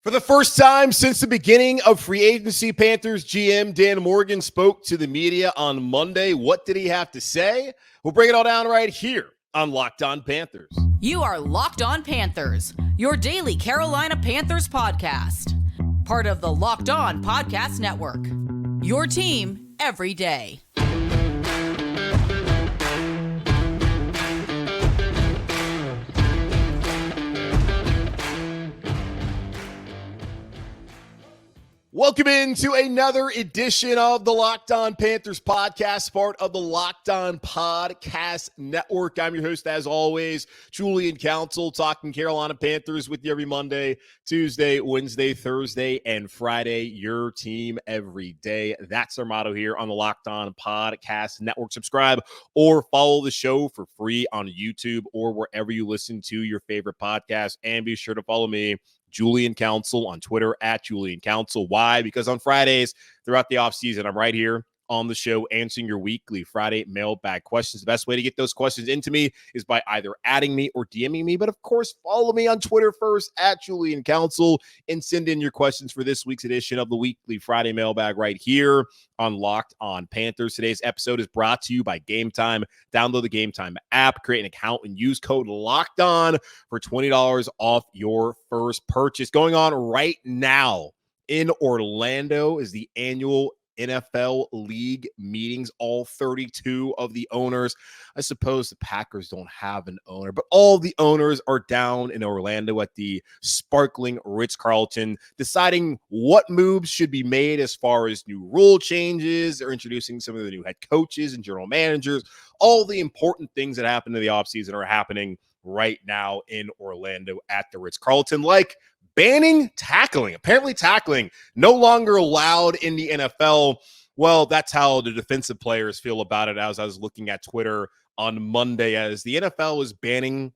For the first time since the beginning of free agency, Panthers GM Dan Morgan spoke to the media on Monday. What did he have to say? We'll break it all down right here on Locked On Panthers. You are Locked On Panthers, your daily Carolina Panthers podcast. Part of the Locked On Podcast Network, your team every day. Welcome into another edition of the Locked On Panthers podcast, part of the Locked On Podcast Network. I'm your host, as always, Julian Council, talking Carolina Panthers with you every Monday, Tuesday, Wednesday, Thursday, and Friday. Your team every day. That's our motto here on the Locked On Podcast Network. Subscribe or follow the show for free on YouTube or wherever you listen to your favorite podcast. And be sure to follow me, Julian Council, on Twitter at Julian Council. Why? Because on Fridays throughout the offseason, I'm right here on the show answering your weekly Friday mailbag questions. The best way to get those questions into me is by either adding me or DMing me. But of course, follow me on Twitter first at Julian Council and send in your questions for this week's edition of the weekly Friday mailbag right here on Locked On Panthers. Today's episode is brought to you by Gametime. Download the Gametime app, create an account, and use code LOCKEDON for $20 off your first purchase. Going on right now in Orlando is the annual NFL League meetings. All 32 of the owners. I suppose the Packers don't have an owner, but all the owners are down in Orlando at the sparkling Ritz-Carlton, deciding what moves should be made as far as new rule changes. They're introducing some of the new head coaches and general managers. All the important things that happen in the offseason are happening right now in Orlando at the Ritz-Carlton, like banning tackling. Apparently tackling no longer allowed in the NFL. Well, that's how the defensive players feel about it, as I was looking at Twitter on Monday, as the NFL is banning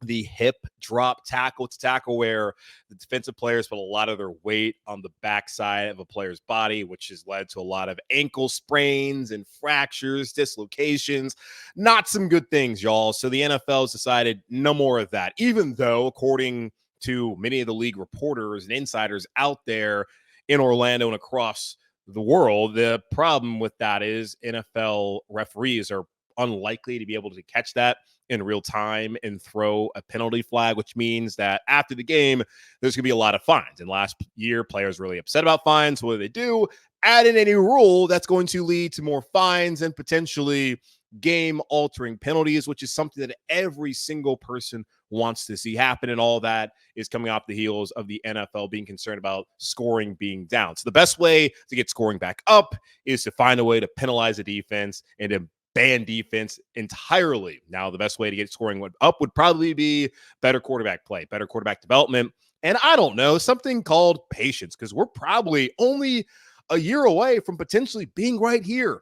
the hip drop tackle. It's a tackle where the defensive players put a lot of their weight on the backside of a player's body, which has led to a lot of ankle sprains and fractures, dislocations. Not some good things, y'all. So the NFL has decided no more of that, even though, according to many of the league reporters and insiders out there in Orlando and across the world, the problem with that is NFL referees are unlikely to be able to catch that in real time and throw a penalty flag, which means that after the game, there's going to be a lot of fines. And last year, players were really upset about fines. So what do they do? Add in any rule that's going to lead to more fines and potentially game-altering penalties, which is something that every single person wants to see happen. And all that is coming off the heels of the NFL being concerned about scoring being down. So the best way to get scoring back up is to find a way to penalize the defense and to ban defense entirely. Now, the best way to get scoring up would probably be better quarterback play, better quarterback development, and I don't know, something called patience, because we're probably only a year away from potentially being right here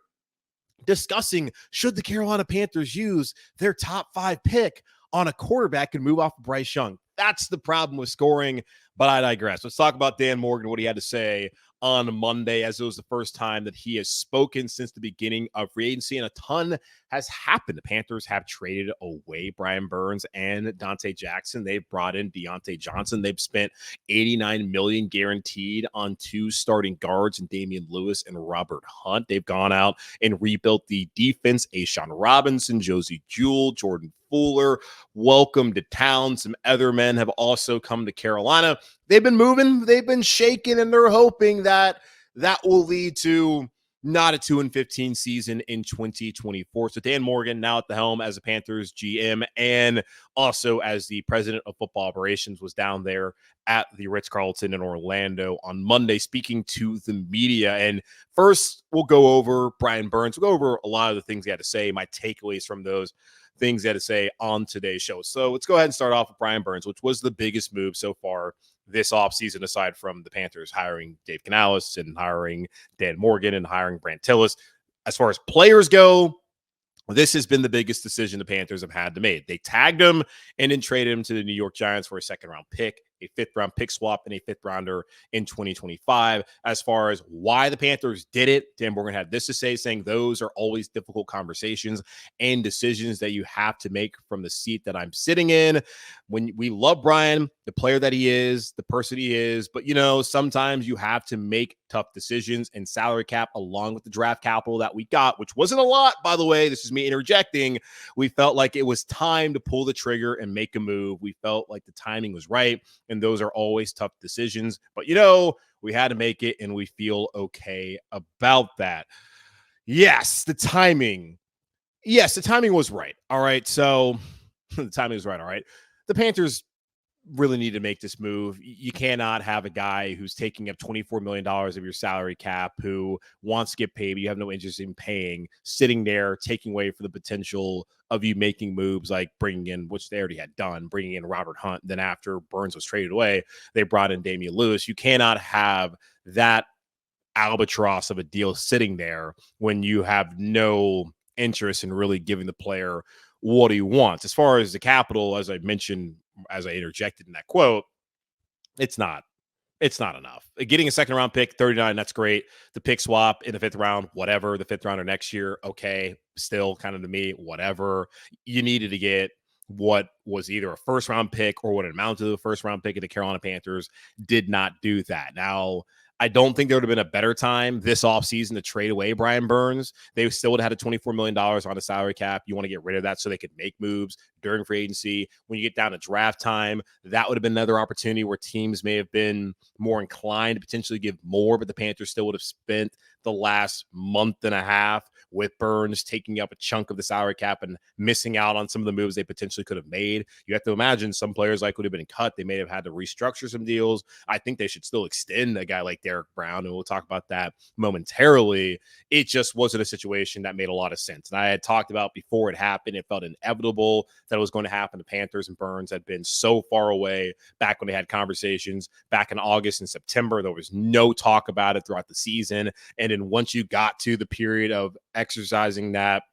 discussing should the Carolina Panthers use their top 5 pick on a quarterback and move off of Bryce Young. That's the problem with scoring, but I digress. Let's talk about Dan Morgan, what he had to say on Monday, as it was the first time that he has spoken since the beginning of free agency, and a ton has happened. The Panthers have traded away Brian Burns and Diontae Jackson. They've brought in Diontae Johnson. They've spent $89 million guaranteed on 2 starting guards, and Damian Lewis and Robert Hunt. They've gone out and rebuilt the defense. A'Shawn Robinson, Josie Jewell, Jordan Fuller, welcome to town. Some other men have also come to Carolina. They've been moving, they've been shaking, and they're hoping that that will lead to not a 2-15 season in 2024. So Dan Morgan now at the helm as a Panthers GM and also as the president of football operations was down there at the Ritz-Carlton in Orlando on Monday speaking to the media. And first, we'll go over Brian Burns. We'll go over a lot of the things he had to say, my takeaways from those things he had to say on today's show. So let's go ahead and start off with Brian Burns, which was the biggest move so far this offseason, aside from the Panthers hiring Dave Canales and hiring Dan Morgan and hiring Brant Tillis. As far as players go, this has been the biggest decision the Panthers have had to make. They tagged him and then traded him to the New York Giants for a second-round pick a 5th-round pick swap, and a 5th-rounder in 2025. As far as why the Panthers did it, Dan Morgan had this to say, saying those are always difficult conversations and decisions that you have to make from the seat that I'm sitting in. When we love Brian, the player that he is, the person he is, but sometimes you have to make tough decisions, and salary cap along with the draft capital that we got, which wasn't a lot, by the way, this is me interjecting. We felt like it was time to pull the trigger and make a move. We felt like the timing was right, and those are always tough decisions, but we had to make it, and we feel okay about that. Yes, the timing was right. All right. So the timing was right. All right. The Panthers really need to make this move. You cannot have a guy who's taking up $24 million of your salary cap, who wants to get paid, but you have no interest in paying, sitting there, taking away for the potential of you making moves like bringing in, which they already had done, bringing in Robert Hunt. Then after Burns was traded away, they brought in Damian Lewis. You cannot have that albatross of a deal sitting there when you have no interest in really giving the player what he wants. As far as the capital, as I mentioned, as I interjected in that quote, it's not enough. Getting a 2nd-round pick, 39, that's great. The pick swap in the 5th round, whatever. The 5th rounder next year, okay. Still kind of, to me, whatever. You needed to get what was either a 1st-round pick or what amounted to a 1st-round pick, and the Carolina Panthers did not do that. Now, I don't think there would have been a better time this offseason to trade away Brian Burns. They still would have had a $24 million on the salary cap. You want to get rid of that so they could make moves during free agency. When you get down to draft time, that would have been another opportunity where teams may have been more inclined to potentially give more, but the Panthers still would have spent the last month and a half with Burns taking up a chunk of the salary cap and missing out on some of the moves they potentially could have made. You have to imagine some players would have been cut. They may have had to restructure some deals. I think they should still extend a guy like Derek Brown, and we'll talk about that momentarily. It just wasn't a situation that made a lot of sense. And I had talked about before it happened, it felt inevitable that it was going to happen. The Panthers and Burns had been so far away back when they had conversations back in August and September. There was no talk about it throughout the season. And then once you got to the period of exercising that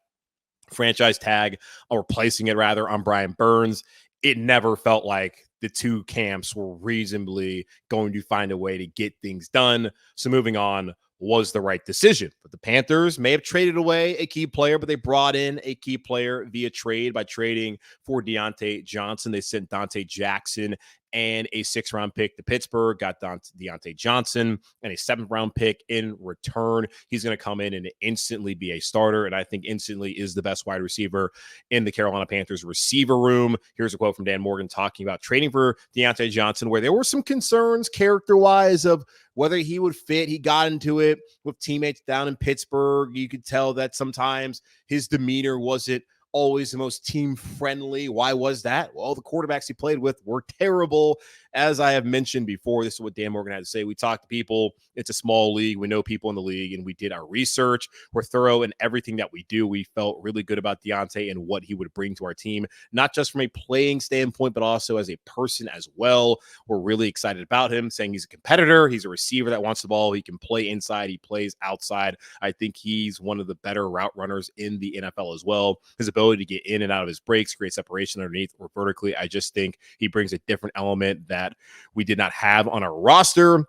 franchise tag, or placing it rather, on Brian Burns, it never felt like the two camps were reasonably going to find a way to get things done. So moving on was the right decision. But the Panthers may have traded away a key player, but they brought in a key player via trade by trading for Diontae Johnson. They sent Diontae Jackson and a 6th-round pick to Pittsburgh, got Diontae Johnson and a 7th-round pick in return. He's going to come in and instantly be a starter, and I think instantly is the best wide receiver in the Carolina Panthers receiver room. Here's a quote from Dan Morgan talking about trading for Diontae Johnson, where there were some concerns character-wise of whether he would fit. He got into it with teammates down in Pittsburgh. You could tell that sometimes his demeanor wasn't always the most team friendly. Why was that? Well, the quarterbacks he played with were terrible. As I have mentioned before, this is what Dan Morgan had to say. We talked to people. It's a small league. We know people in the league, and we did our research. We're thorough in everything that we do. We felt really good about Diontae and what he would bring to our team, not just from a playing standpoint, but also as a person as well. We're really excited about him, saying he's a competitor. He's a receiver that wants the ball. He can play inside. He plays outside. I think he's one of the better route runners in the NFL as well. His ability to get in and out of his breaks, create separation underneath or vertically, I just think he brings a different element that we did not have on our roster.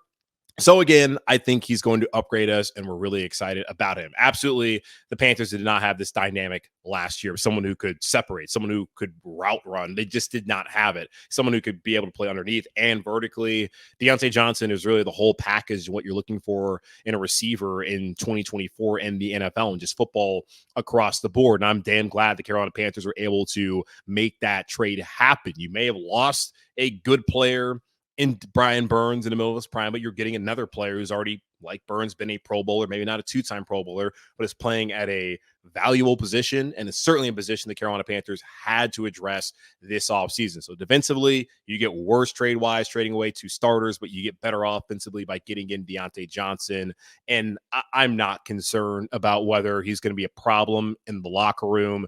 So again, I think he's going to upgrade us, and we're really excited about him. Absolutely, the Panthers did not have this dynamic last year. Someone who could separate, someone who could route run. They just did not have it. Someone who could be able to play underneath and vertically. Diontae Johnson is really the whole package, what you're looking for in a receiver in 2024 and the NFL and just football across the board. And I'm damn glad the Carolina Panthers were able to make that trade happen. You may have lost a good player in Brian Burns in the middle of his prime, but you're getting another player who's already, like Burns, been a Pro Bowler, maybe not a 2-time Pro Bowler, but is playing at a valuable position, and it's certainly a position the Carolina Panthers had to address this offseason. So defensively, you get worse trade-wise, trading away 2 starters, but you get better offensively by getting in Diontae Johnson, and I'm not concerned about whether he's going to be a problem in the locker room.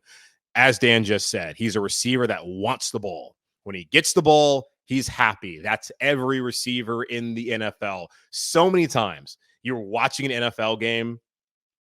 As Dan just said, he's a receiver that wants the ball. When he gets the ball, he's happy. That's every receiver in the NFL. So many times you're watching an NFL game,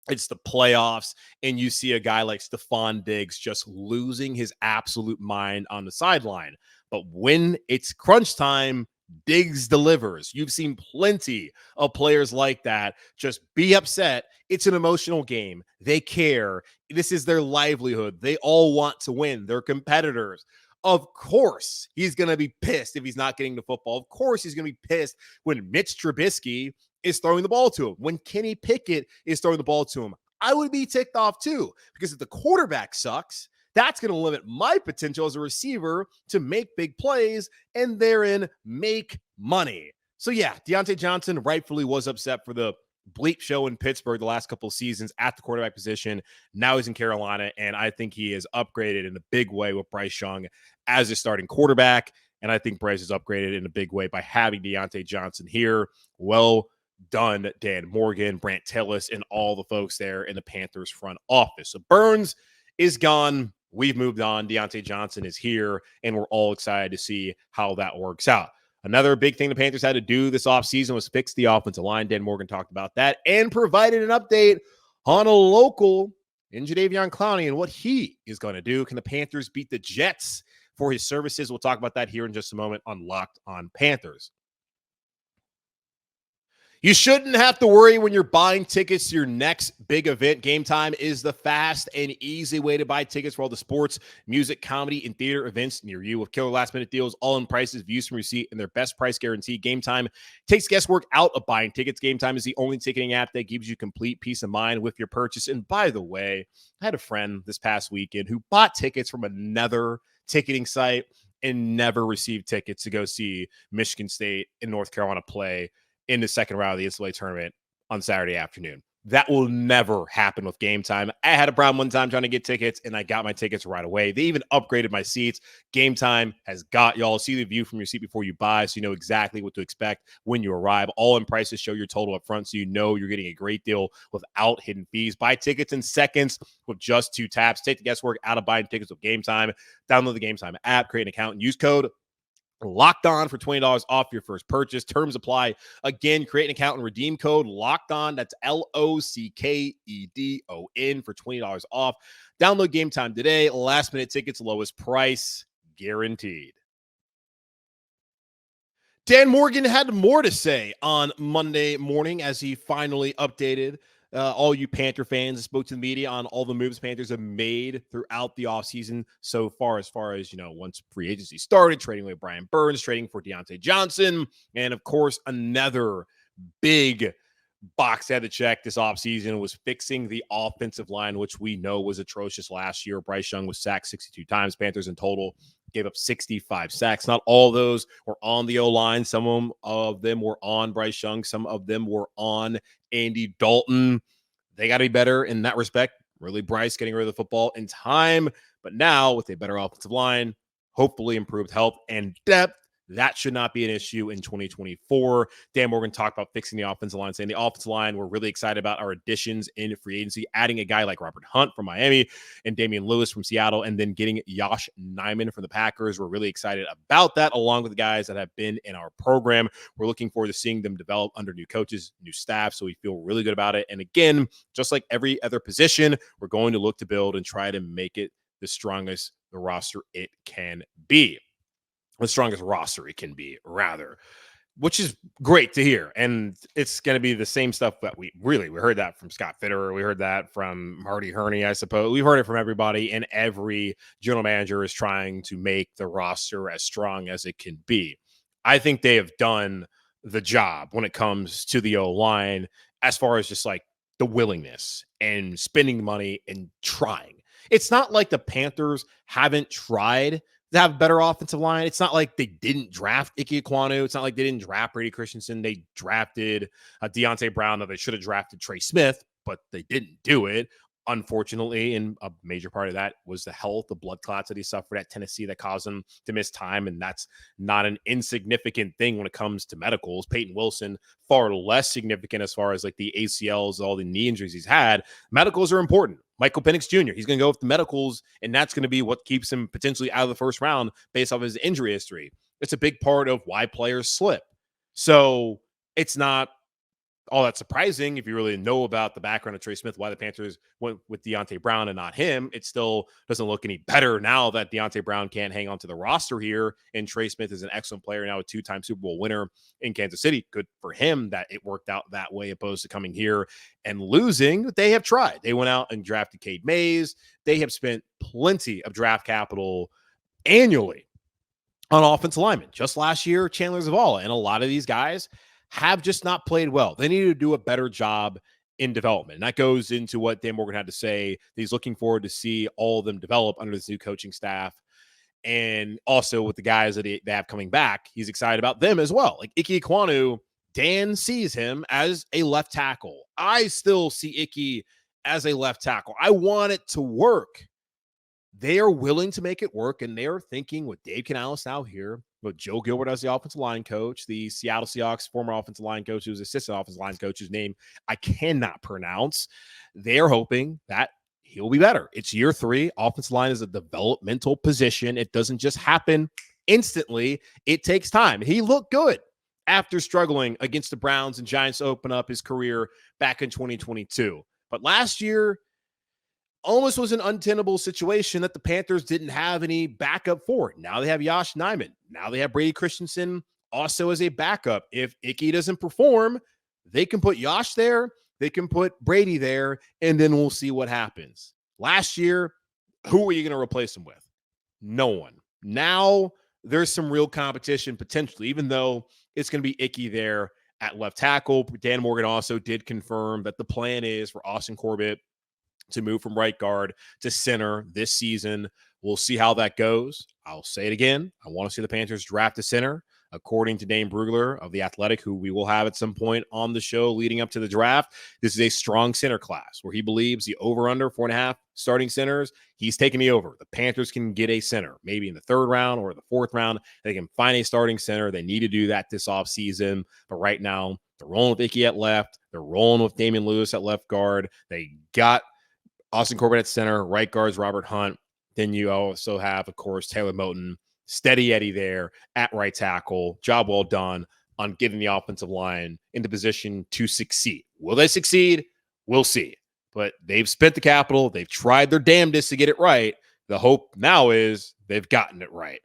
it's the playoffs, and you see a guy like Stephon Diggs just losing his absolute mind on the sideline. But when it's crunch time, Diggs delivers. You've seen plenty of players like that just be upset. It's an emotional game. They care. This is their livelihood. They all want to win. They're competitors. Of course, he's going to be pissed if he's not getting the football. Of course, he's going to be pissed when Mitch Trubisky is throwing the ball to him, when Kenny Pickett is throwing the ball to him. I would be ticked off too, because if the quarterback sucks, that's going to limit my potential as a receiver to make big plays and therein make money. So yeah, Diontae Johnson rightfully was upset for the bleep show in Pittsburgh the last couple of seasons at the quarterback position. Now he's in Carolina, and I think he is upgraded in a big way with Bryce Young as his starting quarterback. And I think Bryce is upgraded in a big way by having Diontae Johnson here. Well done, Dan Morgan, Brant Tillis, and all the folks there in the Panthers front office. So Burns is gone. We've moved on. Diontae Johnson is here, and we're all excited to see how that works out. Another big thing the Panthers had to do this offseason was fix the offensive line. Dan Morgan talked about that and provided an update on a local in Jadeveon Clowney and what he is going to do. Can the Panthers beat the Jets for his services? We'll talk about that here in just a moment on Locked on Panthers. You shouldn't have to worry when you're buying tickets to your next big event. Gametime is the fast and easy way to buy tickets for all the sports, music, comedy, and theater events near you. With killer last-minute deals, all-in prices, views from your seat, and their best price guarantee, Gametime takes guesswork out of buying tickets. Gametime is the only ticketing app that gives you complete peace of mind with your purchase. And by the way, I had a friend this past weekend who bought tickets from another ticketing site and never received tickets to go see Michigan State and North Carolina play in the second round of the NCAA tournament on Saturday afternoon. That will never happen with Gametime. I had a problem one time trying to get tickets, and I got my tickets right away. They even upgraded my seats. Gametime has got y'all. See the view from your seat before you buy, so you know exactly what to expect when you arrive. All-in prices show your total up front, so you know you're getting a great deal without hidden fees. Buy tickets in seconds with just 2 taps. Take the guesswork out of buying tickets with Gametime. Download the Gametime app, create an account, and use code Locked On for $20 off your first purchase. Terms apply. Again, create an account and redeem code Locked On. That's LOCKEDON for $20 off. Download Gametime today. Last minute tickets, lowest price guaranteed. Dan Morgan had more to say on Monday morning as he finally updated all you Panther fans, spoke to the media on all the moves Panthers have made throughout the offseason so far, as once free agency started, trading away Brian Burns, trading for Diontae Johnson, and of course, another big box they had to check this offseason was fixing the offensive line, which we know was atrocious last year. Bryce Young was sacked 62 times. Panthers in total gave up 65 sacks. Not all of those were on the O-line. Some of them were on Bryce Young. Some of them were on Andy Dalton. They got to be better in that respect. Really, Bryce getting rid of the football in time. But now with a better offensive line, hopefully improved health and depth, that should not be an issue in 2024. Dan Morgan talked about fixing the offensive line, saying the offensive line, we're really excited about our additions in free agency, adding a guy like Robert Hunt from Miami and Damian Lewis from Seattle, and then getting Josh Nijman from the Packers. We're really excited about that, along with the guys that have been in our program. We're looking forward to seeing them develop under new coaches, new staff, so we feel really good about it. And again, just like every other position, we're going to look to build and try to make it the strongest the roster it can be. The strongest roster it can be, rather, which is great to hear. And it's going to be the same stuff that we heard that from Scott Fitterer. We heard that from Marty Herney, I suppose. We've heard it from everybody, and every general manager is trying to make the roster as strong as it can be. I think they have done the job when it comes to the O-line, as far as just like the willingness and spending money and trying. It's not like the Panthers haven't tried to have a better offensive line. It's not like they didn't draft Ike Ekwonu. It's not like they didn't draft Brady Christensen. They drafted Deontay Brown. They should have drafted Trey Smith, but they didn't do it, unfortunately. And a major part of that was the health, the blood clots that he suffered at Tennessee that caused him to miss time. And that's not an insignificant thing when it comes to medicals. Peyton Wilson, far less significant as far as like the ACLs, all the knee injuries he's had. Medicals are important. Michael Penix Jr., he's going to go with the medicals, and that's going to be what keeps him potentially out of the first round based off his injury history. It's a big part of why players slip. So it's not all that surprising if you really know about the background of Trey Smith, why the Panthers went with Diontae Brown and not him. It still doesn't look any better now that Diontae Brown can't hang on to the roster here. And Trey Smith is an excellent player now, a 2-time Super Bowl winner in Kansas City. Good for him that it worked out that way, opposed to coming here and losing. They have tried. They went out and drafted Cade Mays. They have spent plenty of draft capital annually on offensive linemen. Just last year, Chandler Zavala, and a lot of these guys have just not played well. They need to do a better job in development. And that goes into what Dan Morgan had to say. He's looking forward to see all of them develop under this new coaching staff. And also with the guys that they have coming back, he's excited about them as well. Like Ike Ekwonu, Dan sees him as a left tackle. I still see Ike as a left tackle. I want it to work. They are willing to make it work, and they're thinking with Dave Canales now here, with Joe Gilbert as the offensive line coach, the Seattle Seahawks former offensive line coach, who's assistant offensive line coach, whose name I cannot pronounce. They're hoping that he'll be better. It's year 3. Offensive line is a developmental position. It doesn't just happen instantly. It takes time. He looked good after struggling against the Browns and Giants to open up his career back in 2022. But last year, almost was an untenable situation that the Panthers didn't have any backup for. Now they have Josh Nijman. Now they have Brady Christensen also as a backup. If Ike doesn't perform, they can put Josh there. They can put Brady there, and then we'll see what happens. Last year, who are you going to replace him with? No one. Now there's some real competition potentially, even though it's going to be Ike there at left tackle. Dan Morgan also did confirm that the plan is for Austin Corbett to move from right guard to center this season. We'll see how that goes. I'll say it again. I want to see the Panthers draft a center. According to Dane Brugler of The Athletic, who we will have at some point on the show leading up to the draft, this is a strong center class where he believes the over-under 4.5 starting centers, he's taking the over. The Panthers can get a center, maybe in the 3rd round or the 4th round. They can find a starting center. They need to do that this offseason. But right now, they're rolling with Ike at left. They're rolling with Damian Lewis at left guard. They got Austin Corbett at center, right guards Robert Hunt. Then you also have, of course, Taylor Moton, steady Eddie there at right tackle. Job well done on getting the offensive line into position to succeed. Will they succeed? We'll see. But they've spent the capital. They've tried their damnedest to get it right. The hope now is they've gotten it right.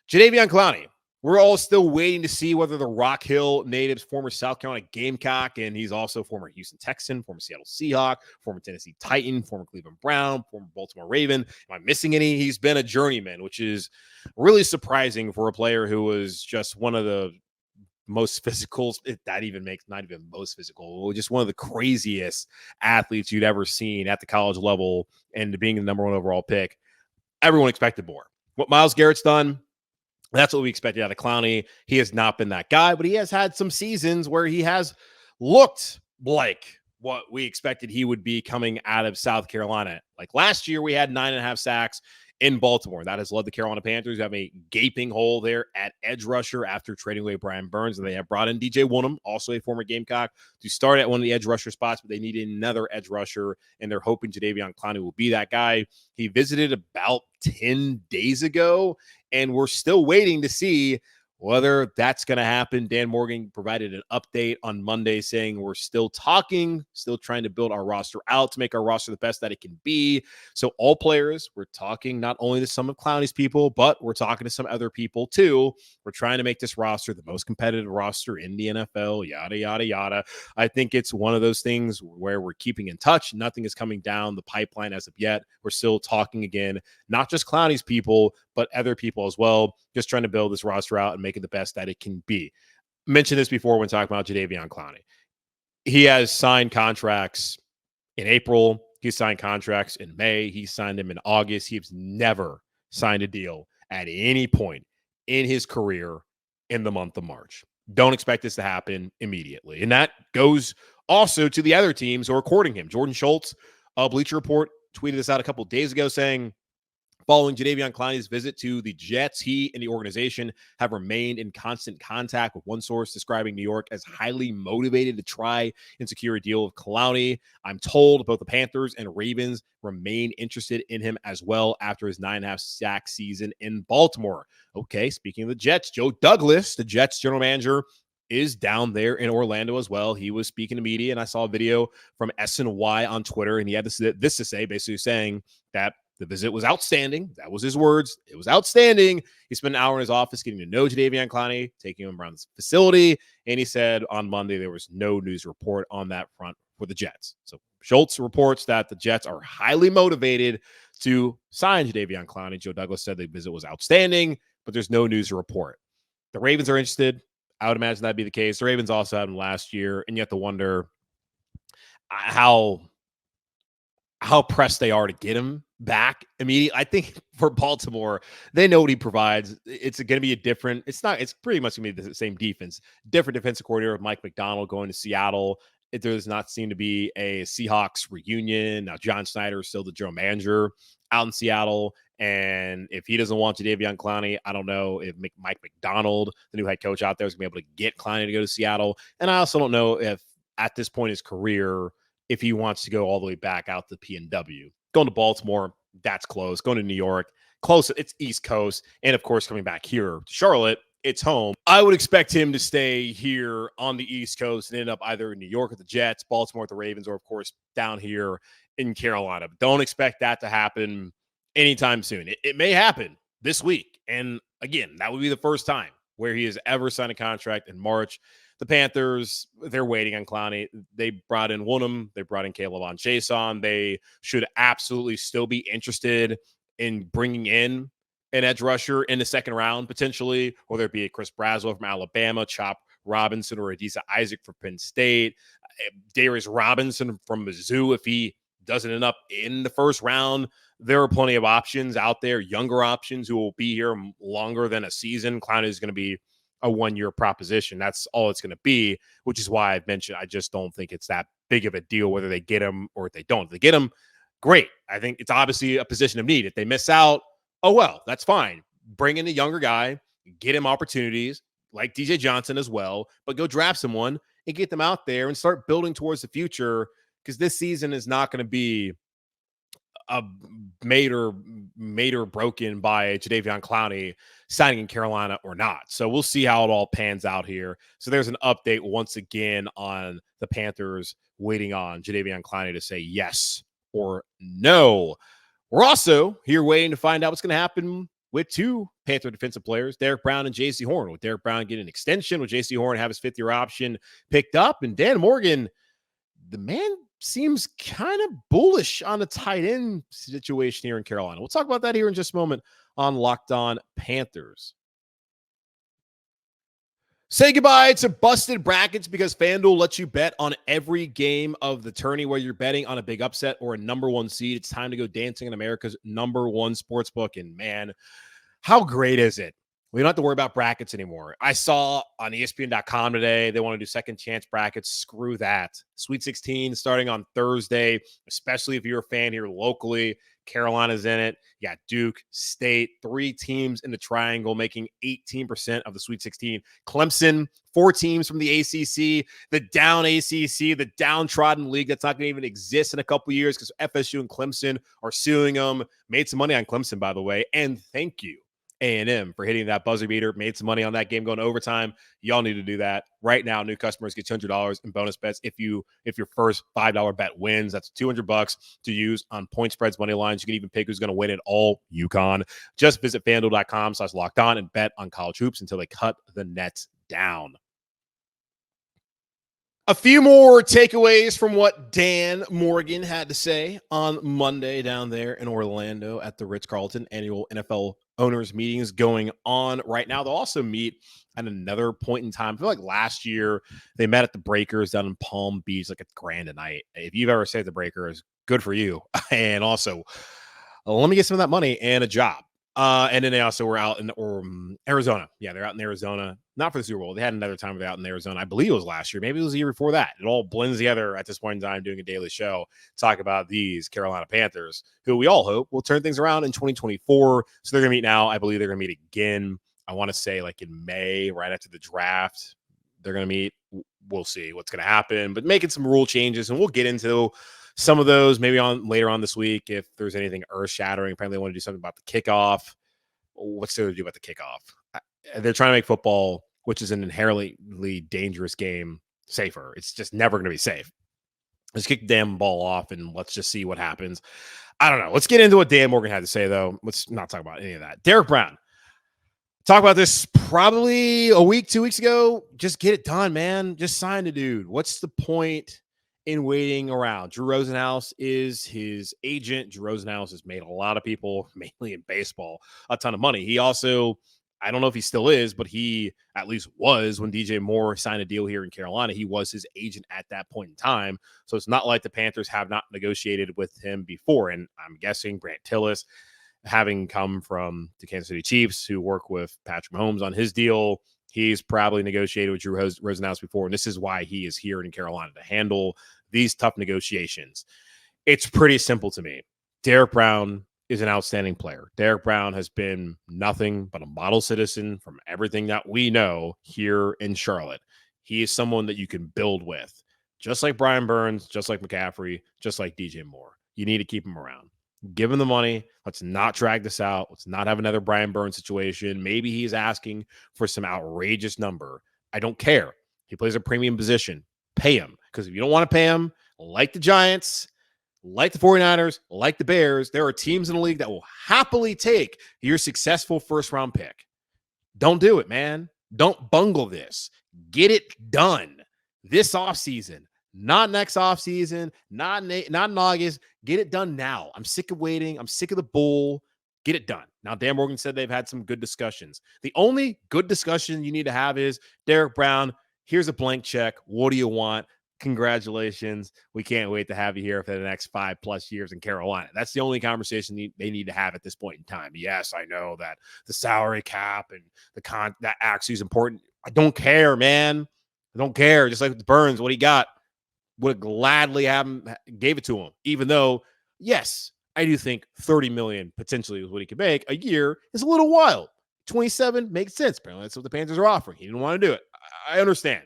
Jadeveon Clowney. We're all still waiting to see whether the Rock Hill natives, former South Carolina Gamecock, and he's also former Houston Texan, former Seattle Seahawk, former Tennessee Titan, former Cleveland Brown, former Baltimore Raven. Am I missing any? He's been a journeyman, which is really surprising for a player who was just one of the most physical, if that even makes not even most physical, just one of the craziest athletes you'd ever seen at the college level, and being the number 1 overall pick. Everyone expected more. What Myles Garrett's done, that's what we expected out of Clowny. He has not been that guy, but he has had some seasons where he has looked like what we expected he would be coming out of South Carolina. Like last year, we had 9.5 sacks in Baltimore. That has led the Carolina Panthers to have a gaping hole there at edge rusher after trading away Brian Burns. And they have brought in DJ Woonham, also a former Gamecock, to start at one of the edge rusher spots, but they needed another edge rusher, and they're hoping Jadeveon Clowney will be that guy. He visited about 10 days ago, and we're still waiting to see whether that's going to happen. Dan Morgan provided an update on Monday saying we're still talking, still trying to build our roster out to make our roster the best that it can be. So all players, we're talking not only to some of Clowney's people, but we're talking to some other people too. We're trying to make this roster the most competitive roster in the NFL, yada, yada, yada. I think it's one of those things where we're keeping in touch. Nothing is coming down the pipeline as of yet. We're still talking again, not just Clowney's people, but other people as well, just trying to build this roster out and make it the best that it can be. Mentioned this before when talking about Jadeveon Clowney. He has signed contracts in April. He signed contracts in May. He signed them in August. He's never signed a deal at any point in his career in the month of March. Don't expect this to happen immediately. And that goes also to the other teams who are courting him. Jordan Schultz, Bleacher Report, tweeted this out a couple of days ago saying, following Jadeveon Clowney's visit to the Jets, he and the organization have remained in constant contact, with one source describing New York as highly motivated to try and secure a deal with Clowny. I'm told both the Panthers and Ravens remain interested in him as well after his 9.5 sack season in Baltimore. Okay, speaking of the Jets, Joe Douglas, the Jets general manager, is down there in Orlando as well. He was speaking to media, and I saw a video from SNY on Twitter, and he had this to say, basically saying that the visit was outstanding. That was his words. It was outstanding. He spent an hour in his office getting to know Jadeveon Clowney, taking him around the facility, and he said on Monday there was no news report on that front for the Jets. So Schultz reports that the Jets are highly motivated to sign Jadeveon Clowney. Joe Douglas said the visit was outstanding, but there's no news to report. The Ravens are interested. I would imagine that'd be the case. The Ravens also had him last year, and you have to wonder how pressed they are to get him back immediately. I think for Baltimore, they know what he provides. It's going to be it's pretty much going to be the same defense. Different defensive coordinator with Mike McDonald going to Seattle. It does not seem to be a Seahawks reunion. Now, John Snyder is still the general manager out in Seattle. And if he doesn't want Jadeveon Clowney, I don't know if Mike McDonald, the new head coach out there, is going to be able to get Clowney to go to Seattle. And I also don't know if at this point in his career, if he wants to go all the way back out to PNW. Going to Baltimore, that's close. Going to New York, close. It's East Coast. And, of course, coming back here to Charlotte, it's home. I would expect him to stay here on the East Coast and end up either in New York with the Jets, Baltimore with the Ravens, or, of course, down here in Carolina. But don't expect that to happen anytime soon. It may happen this week. And, again, that would be the first time where he has ever signed a contract in March. The Panthers, they're waiting on Clowney. They brought in Woonham. They brought in Caleb Chase on. They should absolutely still be interested in bringing in an edge rusher in the second round, potentially, whether it be a Chris Braswell from Alabama, Chop Robinson, or Adisa Isaac from Penn State, Darius Robinson from Mizzou, if he doesn't end up in the first round. There are plenty of options out there, younger options who will be here longer than a season. Clowney is going to be a one-year proposition. That's all it's going to be, which is why I've mentioned I just don't think it's that big of a deal whether they get him or if they don't. If they get him, great. I think it's obviously a position of need. If they miss out, oh, well, that's fine. Bring in a younger guy, get him opportunities like DJ Johnson as well, but go draft someone and get them out there and start building towards the future, because this season is not going to be made or broken by Jadeveon Clowney signing in Carolina or not. So we'll see how it all pans out here. So there's an update once again on the Panthers waiting on Jadeveon Clowney to say yes or no. We're also here waiting to find out what's going to happen with two Panther defensive players, Derek Brown and J.C. Horn. With Derek Brown getting an extension, with J.C. Horn have his fifth-year option picked up, and Dan Morgan, the man seems kind of bullish on the tight end situation here in Carolina. We'll talk about that here in just a moment on Locked On Panthers. Say goodbye to busted brackets, because FanDuel lets you bet on every game of the tourney, whether you're betting on a big upset or a number one seed. It's time to go dancing in America's number one sports book. And man, how great is it? We don't have to worry about brackets anymore. I saw on ESPN.com today, they want to do second chance brackets. Screw that. Sweet 16 starting on Thursday, especially if you're a fan here locally. Carolina's in it. You got Duke, State, 3 teams in the triangle making 18% of the Sweet 16. Clemson, 4 teams from the ACC, the down ACC, the downtrodden league that's not going to even exist in a couple years because FSU and Clemson are suing them. Made some money on Clemson, by the way, and thank you, A&M, for hitting that buzzer beater. Made some money on that game going to overtime. Y'all need to do that right now. New customers get $200 in bonus bets if your first $5 bet wins. That's $200 to use on point spreads, money lines. You can even pick who's going to win it all. UConn. Just visit FanDuel.com/lockedon and bet on college hoops until they cut the nets down. A few more takeaways from what Dan Morgan had to say on Monday down there in Orlando at the Ritz-Carlton annual NFL owners meetings going on right now. They'll also meet at another point in time. I feel like last year they met at the Breakers down in Palm Beach, like a grand a night. If you've ever stayed at the Breakers, good for you. And also, let me get some of that money and a job. And then they also were out in Arizona. Yeah, they're out in Arizona. Not for the Super Bowl. They had another time they're out in Arizona. I believe it was last year. Maybe it was the year before that. It all blends together at this point in time doing a daily show. Talk about these Carolina Panthers, who we all hope will turn things around in 2024. So they're going to meet now. I believe they're going to meet again. I want to say like in May, right after the draft. They're going to meet. We'll see what's going to happen. But making some rule changes, and we'll get into some of those maybe on later on this week if there's anything earth-shattering. Apparently they want to do something about the kickoff. What's there to do about the kickoff? They're trying to make football which is an inherently dangerous game, safer. It's just never going to be safe. Let's kick the damn ball off and let's just see what happens. I don't know. Let's get into what Dan Morgan had to say, though. Let's not talk about any of that. Derek Brown. Talk about this probably a week, 2 weeks ago. Just get it done, man. Just sign the dude. What's the point in waiting around? Drew Rosenhaus is his agent. Drew Rosenhaus has made a lot of people, mainly in baseball, a ton of money. He also, I don't know if he still is, but he at least was when DJ Moore signed a deal here in Carolina. He was his agent at that point in time. So it's not like the Panthers have not negotiated with him before. And I'm guessing Grant Tillis, having come from the Kansas City Chiefs, who work with Patrick Mahomes on his deal, he's probably negotiated with Drew Rosenhaus before, and this is why he is here in Carolina to handle these tough negotiations. It's pretty simple to me. Derek Brown is an outstanding player. Derek Brown has been nothing but a model citizen from everything that we know here in Charlotte. He is someone that you can build with, just like Brian Burns, just like McCaffrey, just like DJ Moore. You need to keep him around. Give him the money. Let's not drag this out. Let's not have another Brian Burns situation. Maybe he's asking for some outrageous number. I don't care. He plays a premium position. Pay him. Because if you don't want to pay him, like the Giants, like the 49ers, like the Bears, there are teams in the league that will happily take your successful first-round pick. Don't do it, man. Don't bungle this. Get it done this offseason. Not next offseason, not in August. Get it done now. I'm sick of waiting. I'm sick of the bull. Get it done. Now, Dan Morgan said they've had some good discussions. The only good discussion you need to have is, Derek Brown, here's a blank check. What do you want? Congratulations. We can't wait to have you here for the next 5+ years in Carolina. That's the only conversation they need to have at this point in time. Yes, I know that the salary cap and that actually is important. I don't care, man. I don't care. Just like with Burns, what he got, would gladly have him, gave it to him, even though, yes, I do think $30 million potentially is what he could make a year is a little wild. 27 makes sense. Apparently, that's what the Panthers are offering. He didn't want to do it. I understand.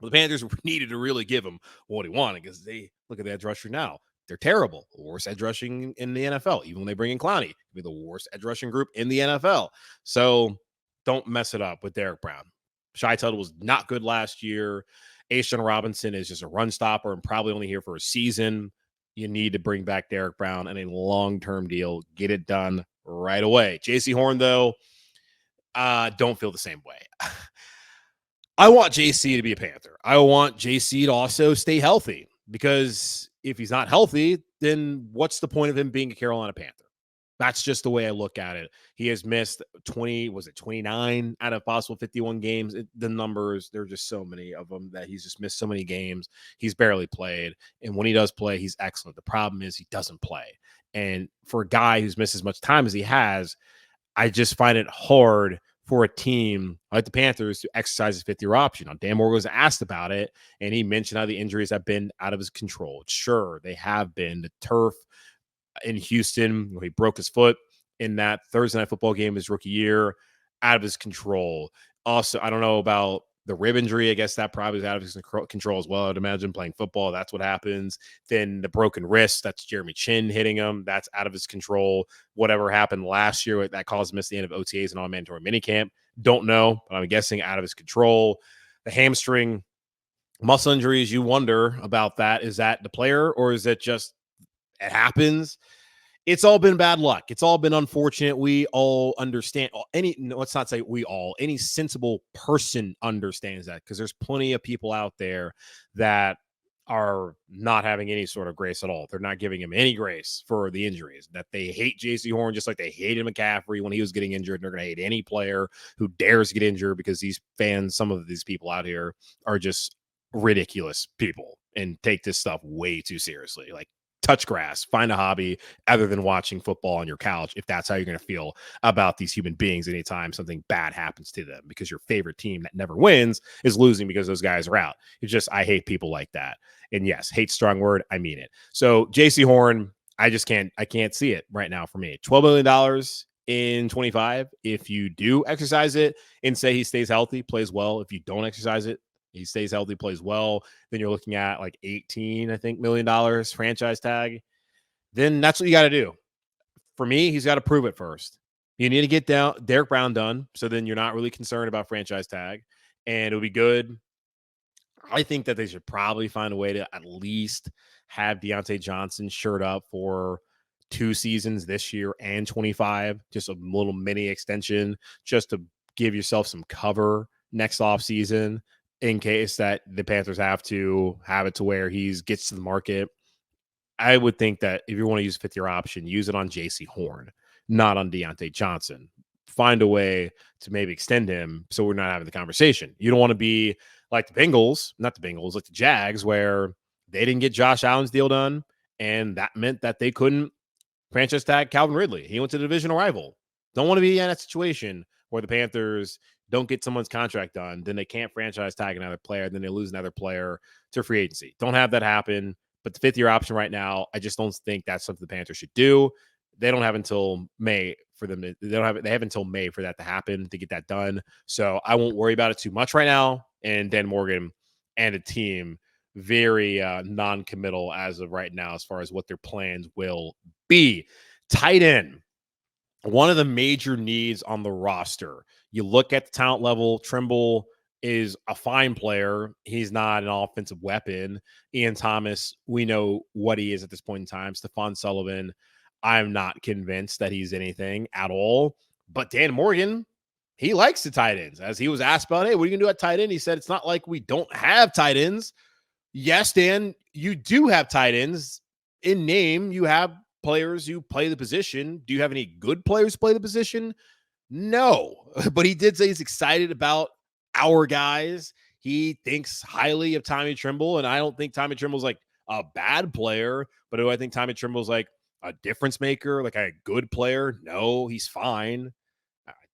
But the Panthers needed to really give him what he wanted, because they look at the edge rusher now. They're terrible. The worst edge rushing in the NFL. Even when they bring in Clowny, it'll be the worst edge rushing group in the NFL. So don't mess it up with Derek Brown. Shai Tuttle was not good last year. Ashawn Robinson is just a run stopper and probably only here for a season. You need to bring back Derek Brown and a long-term deal. Get it done right away. JC Horn, though, don't feel the same way. I want JC to be a Panther. I want JC to also stay healthy, because if he's not healthy, then what's the point of him being a Carolina Panther? That's just the way I look at it. He has missed 29 out of possible 51 games. The numbers, there are just so many of them that he's just missed so many games. He's barely played. And when he does play, he's excellent. The problem is he doesn't play. And for a guy who's missed as much time as he has, I just find it hard for a team like the Panthers to exercise his fifth-year option. Now, Dan Moore was asked about it, and he mentioned how the injuries have been out of his control. Sure, they have been. The turf in Houston, where he broke his foot in that Thursday Night Football game his rookie year, out of his control. Also, I don't know about the rib injury. I guess that probably is out of his control as well. I'd imagine playing football, that's what happens. Then the broken wrist, that's Jeremy Chin hitting him. That's out of his control. Whatever happened last year, that caused him to miss the end of OTAs and all-mandatory minicamp. Don't know, but I'm guessing out of his control. The hamstring muscle injuries, you wonder about that. Is that the player, or is it just it happens? It's all been bad luck. It's all been unfortunate. We all understand. Let's not say we all. Any sensible person understands that, because there's plenty of people out there that are not having any sort of grace at all. They're not giving him any grace for the injuries. That they hate JC Horn just like they hated McCaffrey when he was getting injured. They're going to hate any player who dares get injured, because these fans, some of these people out here, are just ridiculous people and take this stuff way too seriously. Like, touch grass, find a hobby other than watching football on your couch, if that's how you're going to feel about these human beings anytime something bad happens to them, because your favorite team that never wins is losing because those guys are out. It's just, I hate people like that. And yes, hate's a strong word. I mean it. So JC Horn, I can't see it right now for me. $12 million in 25. If you do exercise it and say he stays healthy, plays well. If you don't exercise it, he stays healthy, plays well, then you're looking at like $18 million franchise tag. Then that's what you got to do. For me, he's got to prove it first. You need to get down Derek Brown done, so then you're not really concerned about franchise tag, and it'll be good. I think that they should probably find a way to at least have Diontae Johnson shirt up for 2 seasons this year and 25, just a little mini extension just to give yourself some cover next offseason in case that the Panthers have to have it to where he gets to the market. I would think that if you want to use a 5th-year option, use it on JC Horn, not on Diontae Johnson. Find a way to maybe extend him so we're not having the conversation. You don't want to be like the Bengals, not the Bengals, like the Jags, where they didn't get Josh Allen's deal done, and that meant that they couldn't franchise tag Calvin Ridley. He went to the divisional rival. Don't want to be in that situation where the Panthers don't get someone's contract done, then they can't franchise tag another player, then they lose another player to free agency. Don't have that happen. But the 5th-year option right now, I just don't think that's something the Panthers should do. They don't have until May for them to, they have until May for that to happen, to get that done. So I won't worry about it too much right now. And Dan Morgan and a team very non-committal as of right now as far as what their plans will be. Tight end, one of the major needs on the roster. You look at the talent level, Trimble is a fine player. He's not an offensive weapon. Ian Thomas, we know what he is at this point in time. Stephon Sullivan, I'm not convinced that he's anything at all. But Dan Morgan, he likes the tight ends. As he was asked about, hey, what are you going to do at tight end? He said, it's not like we don't have tight ends. Yes, Dan, you do have tight ends. In name, you have players who play the position. Do you have any good players play the position? No. But he did say he's excited about our guys. He thinks highly of Tommy Trimble, and I don't think Tommy Trimble's like a bad player, but do I think Tommy Trimble's like a difference maker, like a good player? No, he's fine.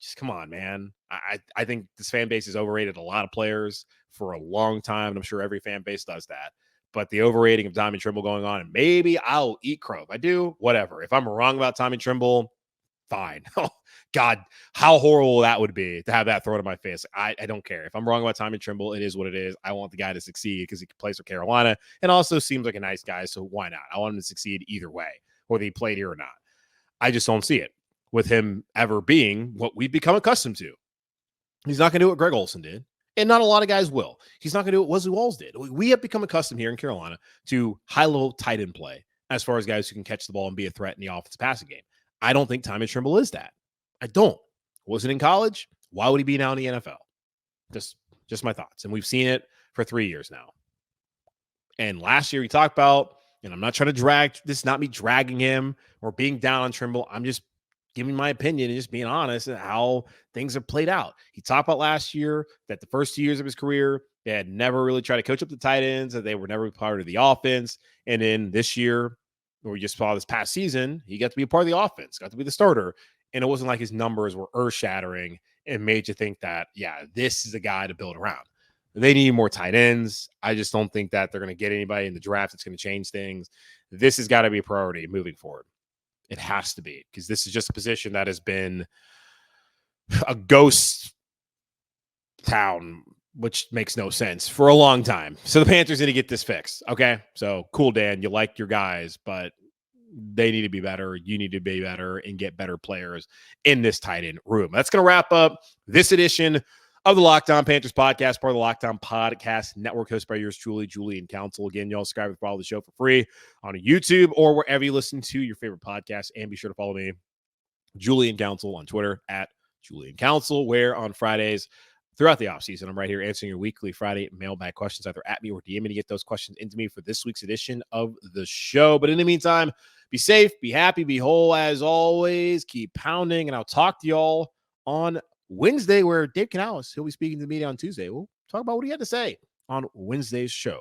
Just come on, man. I think this fan base has overrated a lot of players for a long time, and I'm sure every fan base does that. But the overrating of Tommy Trimble going on, and maybe I'll eat crow. If I do, whatever. If I'm wrong about Tommy Trimble, fine. Oh, God, how horrible that would be to have that thrown in my face. I don't care. If I'm wrong about Tommy Trimble, it is what it is. I want the guy to succeed because he plays for Carolina and also seems like a nice guy, so why not? I want him to succeed either way, whether he played here or not. I just don't see it with him ever being what we've become accustomed to. He's not going to do what Greg Olsen did, and not a lot of guys will. He's not going to do what Wesley Walls did. We have become accustomed here in Carolina to high-level tight end play as far as guys who can catch the ball and be a threat in the offensive passing game. I don't think Tommy Trimble is that. I don't. Wasn't in college. Why would he be now in the NFL? Just my thoughts. And we've seen it for 3 years now. And last year we talked about, and I'm not trying to drag this, not me dragging him or being down on Trimble. I'm just giving my opinion and just being honest at how things have played out. He talked about last year that the first 2 years of his career, they had never really tried to coach up the tight ends, that they were never part of the offense. And then this year, or we just saw this past season, he got to be a part of the offense, got to be the starter. And it wasn't like his numbers were earth-shattering and made you think that, yeah, this is a guy to build around. They need more tight ends. I just don't think that they're going to get anybody in the draft that's going to change things. This has got to be a priority moving forward. It has to be, because this is just a position that has been a ghost town, which makes no sense for a long time. So the Panthers need to get this fixed. Okay. So cool, Dan, you like your guys, but they need to be better. You need to be better and get better players in this tight end room. That's going to wrap up this edition of the Locked On Panthers podcast, part of the Locked On Podcast Network, hosted by yours truly, Julian Council. Again, y'all subscribe and follow the show for free on YouTube or wherever you listen to your favorite podcast. And be sure to follow me, Julian Council, on Twitter at Julian Council, where on Fridays throughout the offseason, I'm right here answering your weekly Friday mailbag questions, either at me or DM me to get those questions into me for this week's edition of the show. But in the meantime, be safe, be happy, be whole as always. Keep pounding, and I'll talk to y'all on Wednesday, where Dave Canales, he'll be speaking to the media on Tuesday. We'll talk about what he had to say on Wednesday's show.